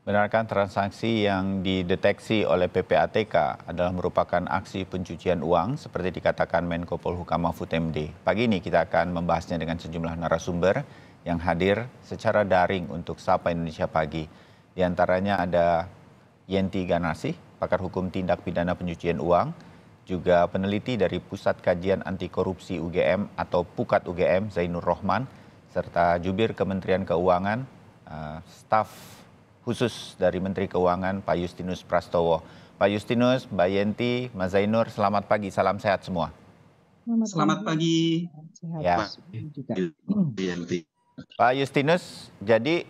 Benarkah transaksi yang dideteksi oleh PPATK adalah merupakan aksi pencucian uang seperti dikatakan Menko Polhukam Mahfud MD? Pagi ini kita akan membahasnya dengan sejumlah narasumber yang hadir secara daring untuk Sapa Indonesia Pagi. Di antaranya ada Yenti Ganasih, pakar hukum tindak pidana pencucian uang, juga peneliti dari Pusat Kajian Anti Korupsi UGM atau Pukat UGM Zainur Rohman, serta jubir Kementerian Keuangan, staf khusus dari Menteri Keuangan Pak Justinus Prastowo. Pak Justinus, Mbak Yenti, Mas Zainur, selamat pagi, salam sehat semua. Selamat pagi. Ya. Pak Justinus, jadi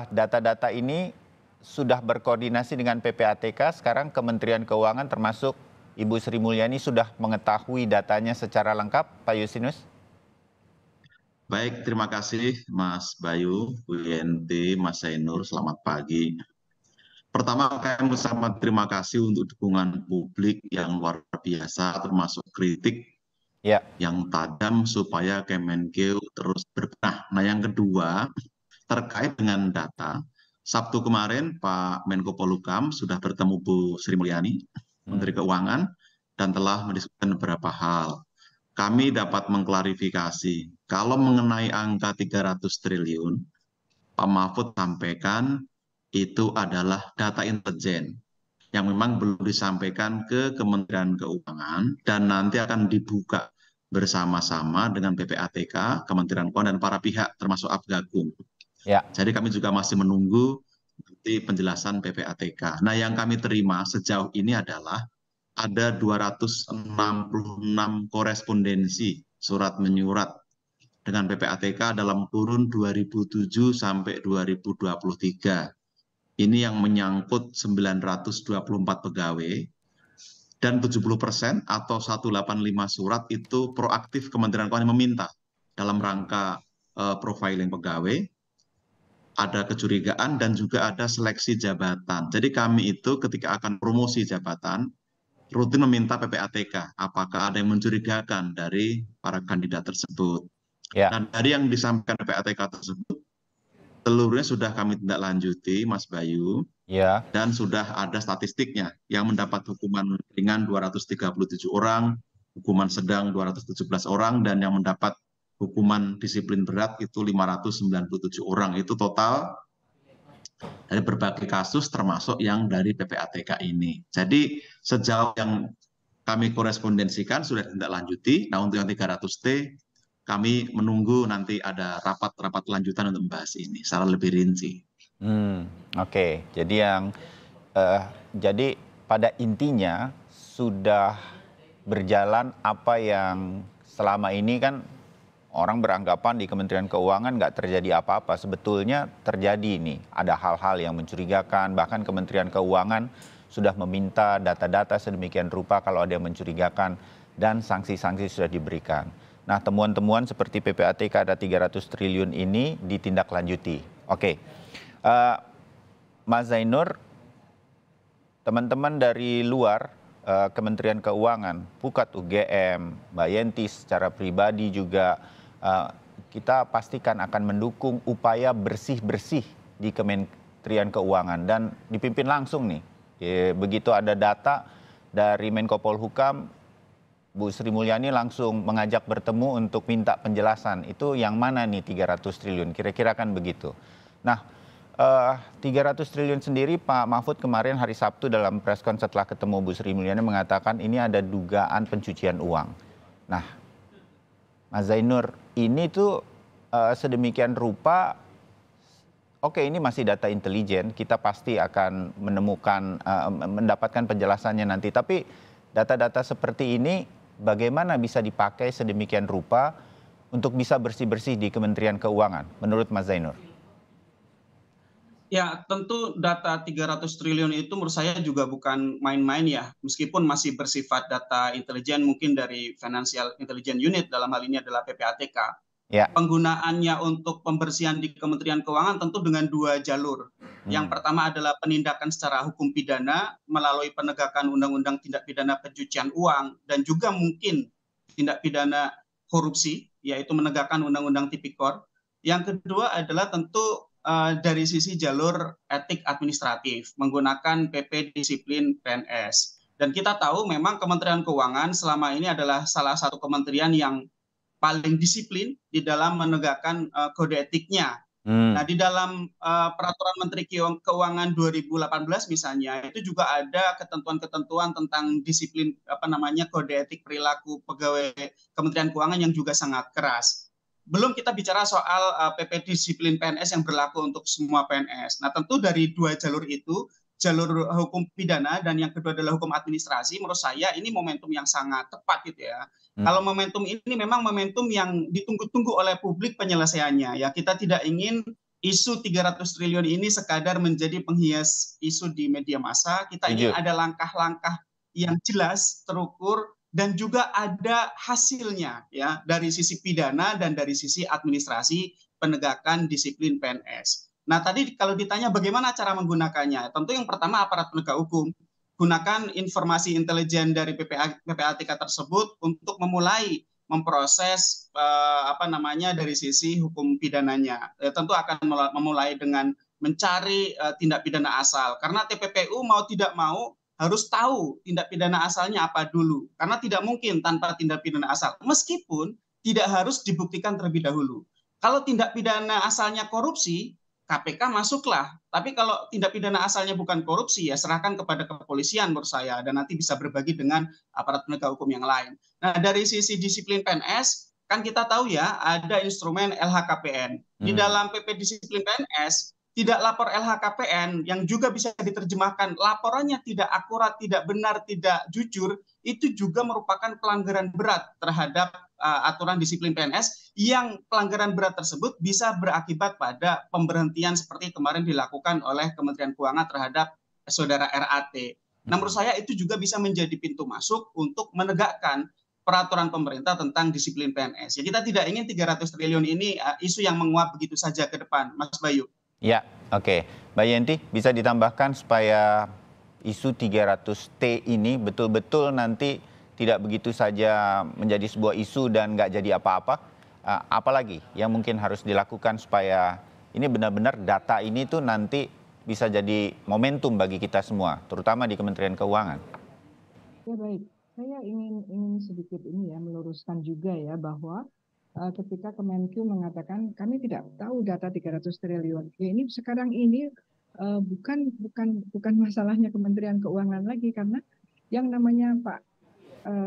data-data ini sudah berkoordinasi dengan PPATK, sekarang Kementerian Keuangan termasuk Ibu Sri Mulyani sudah mengetahui datanya secara lengkap, Pak Justinus? Baik, terima kasih Mas Bayu, Bu Yenti, Mas Zainur, selamat pagi. Pertama, kami mengucapkan terima kasih untuk dukungan publik yang luar biasa, termasuk kritik yang tajam supaya Kemenkeu terus berbenah. Nah, yang kedua, terkait dengan data, Sabtu kemarin Pak Menko Polhukam sudah bertemu Bu Sri Mulyani, Menteri Keuangan, dan telah mendiskusikan beberapa hal. Kami dapat mengklarifikasi, kalau mengenai angka 300 triliun, Pak Mahfud sampaikan itu adalah data intelijen yang memang belum disampaikan ke Kementerian Keuangan dan nanti akan dibuka bersama-sama dengan PPATK, Kementerian Keuangan dan para pihak termasuk Afgakum. Jadi kami juga masih menunggu nanti penjelasan PPATK. Nah, yang kami terima sejauh ini adalah ada 266 korespondensi surat menyurat dengan PPATK dalam kurun 2007 sampai 2023. Ini yang menyangkut 924 pegawai dan 70% atau 185 surat itu proaktif Kementerian Keuangan meminta dalam rangka profiling pegawai, ada kecurigaan dan juga ada seleksi jabatan. Jadi kami itu ketika akan promosi jabatan, rutin meminta PPATK apakah ada yang mencurigakan dari para kandidat tersebut. Dan dari yang disampaikan PPATK tersebut, seluruhnya sudah kami tindak lanjuti, Mas Bayu, dan sudah ada statistiknya yang mendapat hukuman ringan 237 orang, hukuman sedang 217 orang, dan yang mendapat hukuman disiplin berat itu 597 orang. Itu total dari berbagai kasus termasuk yang dari PPATK ini. Jadi sejauh yang kami korespondensikan sudah tindak lanjuti. Nah, untuk yang 300T kami menunggu nanti ada rapat-rapat lanjutan untuk membahas ini secara lebih rinci. Oke. Jadi pada intinya sudah berjalan apa yang selama ini kan orang beranggapan di Kementerian Keuangan nggak terjadi apa-apa. Sebetulnya terjadi ini. Ada hal-hal yang mencurigakan. Bahkan Kementerian Keuangan sudah meminta data-data sedemikian rupa kalau ada yang mencurigakan. Dan sanksi-sanksi sudah diberikan. Nah, temuan-temuan seperti PPATK ada 300 triliun ini ditindaklanjuti. Oke. Mas Zainur, teman-teman dari luar Kementerian Keuangan, Pukat UGM, Mbak Yenti secara pribadi juga, kita pastikan akan mendukung upaya bersih-bersih di Kementerian Keuangan dan dipimpin langsung nih. Begitu ada data dari Menko Polhukam, Bu Sri Mulyani langsung mengajak bertemu untuk minta penjelasan. Itu yang mana nih 300 triliun? Kira-kira kan begitu. Nah, 300 triliun sendiri Pak Mahfud kemarin hari Sabtu dalam preskon setelah ketemu Bu Sri Mulyani mengatakan ini ada dugaan pencucian uang. Nah, Mas Zainur, ini tuh sedemikian rupa, oke ini masih data intelijen, kita pasti akan menemukan, mendapatkan penjelasannya nanti. Tapi data-data seperti ini bagaimana bisa dipakai sedemikian rupa untuk bisa bersih-bersih di Kementerian Keuangan, menurut Mas Zainur? Ya, tentu data 300 triliun itu menurut saya juga bukan main-main ya. Meskipun masih bersifat data intelijen mungkin dari Financial Intelligence Unit, dalam hal ini adalah PPATK. Penggunaannya untuk pembersihan di Kementerian Keuangan tentu dengan dua jalur. Yang pertama adalah penindakan secara hukum pidana melalui penegakan Undang-Undang Tindak Pidana Pencucian Uang dan juga mungkin tindak pidana korupsi, yaitu menegakkan Undang-Undang Tipikor. Yang kedua adalah tentu dari sisi jalur etik administratif menggunakan PP disiplin PNS. Dan kita tahu memang Kementerian Keuangan selama ini adalah salah satu kementerian yang paling disiplin di dalam menegakkan kode etiknya. Nah, di dalam peraturan Menteri Keuangan 2018 misalnya, itu juga ada ketentuan-ketentuan tentang disiplin kode etik perilaku pegawai Kementerian Keuangan yang juga sangat keras. Belum kita bicara soal PP disiplin PNS yang berlaku untuk semua PNS. Nah, tentu dari dua jalur itu, jalur hukum pidana dan yang kedua adalah hukum administrasi, menurut saya ini momentum yang sangat tepat gitu ya. Kalau momentum ini memang momentum yang ditunggu-tunggu oleh publik penyelesaiannya. Ya, kita tidak ingin isu 300 triliun ini sekadar menjadi penghias isu di media massa. Kita ingin ada langkah-langkah yang jelas, terukur, dan juga ada hasilnya ya dari sisi pidana dan dari sisi administrasi penegakan disiplin PNS. Nah, tadi kalau ditanya bagaimana cara menggunakannya, tentu yang pertama aparat penegak hukum gunakan informasi intelijen dari PPATK tersebut untuk memulai memproses dari sisi hukum pidananya. Tentu akan memulai dengan mencari tindak pidana asal, karena TPPU mau tidak mau harus tahu tindak pidana asalnya apa dulu, karena tidak mungkin tanpa tindak pidana asal, meskipun tidak harus dibuktikan terlebih dahulu. Kalau tindak pidana asalnya korupsi, KPK masuklah. Tapi kalau tindak pidana asalnya bukan korupsi, ya serahkan kepada kepolisian menurut saya, dan nanti bisa berbagi dengan aparat penegak hukum yang lain. Nah, dari sisi disiplin PNS, kan kita tahu ya ada instrumen LHKPN. Di dalam PP disiplin PNS, tidak lapor LHKPN yang juga bisa diterjemahkan laporannya tidak akurat, tidak benar, tidak jujur, itu juga merupakan pelanggaran berat terhadap aturan disiplin PNS, yang pelanggaran berat tersebut bisa berakibat pada pemberhentian seperti kemarin dilakukan oleh Kementerian Keuangan terhadap saudara RAT. Nah, menurut saya itu juga bisa menjadi pintu masuk untuk menegakkan peraturan pemerintah tentang disiplin PNS. Ya, kita tidak ingin 300 triliun ini isu yang menguap begitu saja ke depan, Mas Bayu. Ya, oke. Mbak Yenti, bisa ditambahkan supaya isu 300T ini betul-betul nanti tidak begitu saja menjadi sebuah isu dan nggak jadi apa-apa. Apalagi yang mungkin harus dilakukan supaya ini benar-benar data ini tuh nanti bisa jadi momentum bagi kita semua, terutama di Kementerian Keuangan. Ya baik, saya ingin sedikit ini ya meluruskan juga ya bahwa ketika Kemenkyu mengatakan kami tidak tahu data 300 triliun. Ya ini sekarang ini bukan masalahnya Kementerian Keuangan lagi, karena yang namanya Pak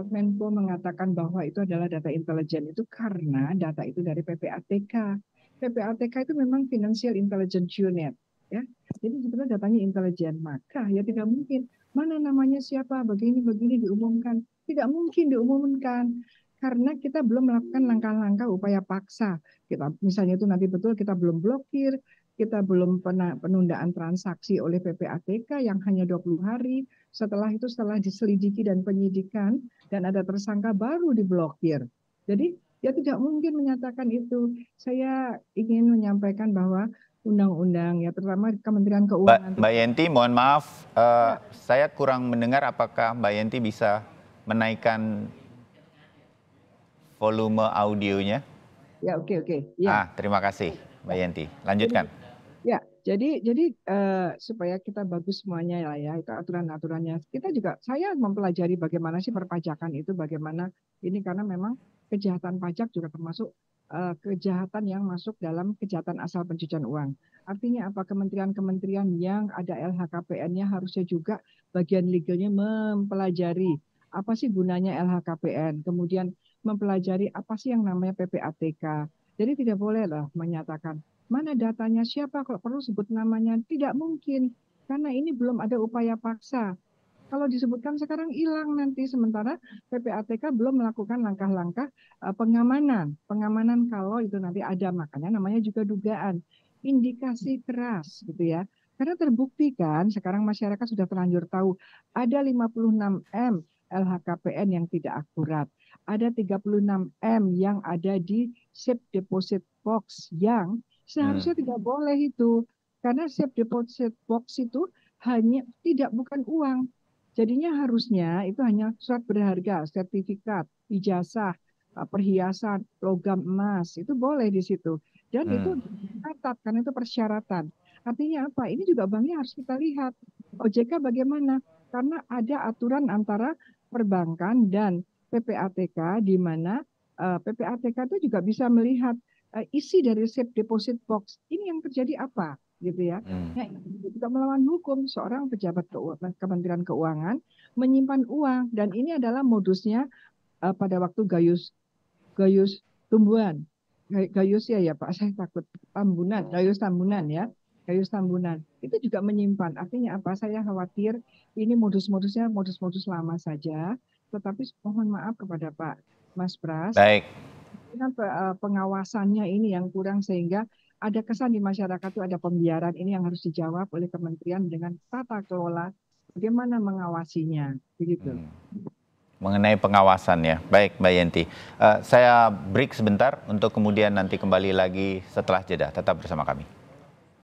Menko mengatakan bahwa itu adalah data intelijen itu karena data itu dari PPATK. PPATK itu memang Financial Intelligence Unit, ya. Jadi sebenarnya datanya intelijen, maka ya tidak mungkin mana namanya siapa begini diumumkan, tidak mungkin diumumkan karena kita belum melakukan langkah-langkah upaya paksa. Kita misalnya itu nanti betul kita belum blokir, kita belum penundaan transaksi oleh PPATK yang hanya 20 hari. Setelah itu, setelah diselidiki dan penyidikan dan ada tersangka baru diblokir. Jadi ya tidak mungkin menyatakan itu. Saya ingin menyampaikan bahwa undang-undang ya terutama Kementerian Keuangan. Mbak Yenti, mohon maaf, saya kurang mendengar. Apakah Mbak Yenti bisa menaikkan volume audionya? Ya, oke. Ya. Terima kasih Mbak Yenti. Lanjutkan. Jadi supaya kita bagus semuanya ya itu aturan-aturannya. Kita juga, saya mempelajari bagaimana sih perpajakan itu, bagaimana ini, karena memang kejahatan pajak juga termasuk kejahatan yang masuk dalam kejahatan asal pencucian uang. Artinya apa? Kementerian-kementerian yang ada LHKPN-nya harusnya juga bagian legalnya mempelajari apa sih gunanya LHKPN, kemudian mempelajari apa sih yang namanya PPATK. Jadi tidak boleh lah menyatakan mana datanya, siapa, kalau perlu sebut namanya. Tidak mungkin, karena ini belum ada upaya paksa. Kalau disebutkan sekarang hilang nanti, sementara PPATK belum melakukan langkah-langkah pengamanan kalau itu nanti ada. Makanya namanya juga dugaan, indikasi keras gitu ya. Karena terbukti kan sekarang masyarakat sudah terlanjur tahu ada 56 M LHKPN yang tidak akurat. Ada 36 M yang ada di safe deposit box yang seharusnya tidak boleh itu, karena safe deposit box itu bukan uang. Jadinya harusnya itu hanya surat berharga, sertifikat, ijazah, perhiasan, logam emas, itu boleh di situ. dan itu ketat karena itu persyaratan. Artinya apa? Ini juga banknya harus kita lihat. OJK bagaimana? Karena ada aturan antara perbankan dan PPATK di mana PPATK itu juga bisa melihat isi dari safe deposit box. Ini yang terjadi apa? Gitu ya. Nah, juga melawan hukum seorang pejabat Kementerian Keuangan menyimpan uang dan ini adalah modusnya pada waktu Gayus Tumbuhan. Gayus ya Pak, saya takut Tambunan, Gayus Tambunan ya. Gayus Tambunan. Itu juga menyimpan. Artinya apa? Saya khawatir ini modus-modusnya modus-modus lama saja. Tetapi mohon maaf kepada Pak Mas Pras. Baik. Pengawasannya ini yang kurang sehingga ada kesan di masyarakat itu ada pembiaran. Ini yang harus dijawab oleh kementerian dengan tata kelola bagaimana mengawasinya. Begitu. Mengenai pengawasan ya. Baik, Mbak Yenti. Saya break sebentar untuk kemudian nanti kembali lagi setelah jeda. Tetap bersama kami.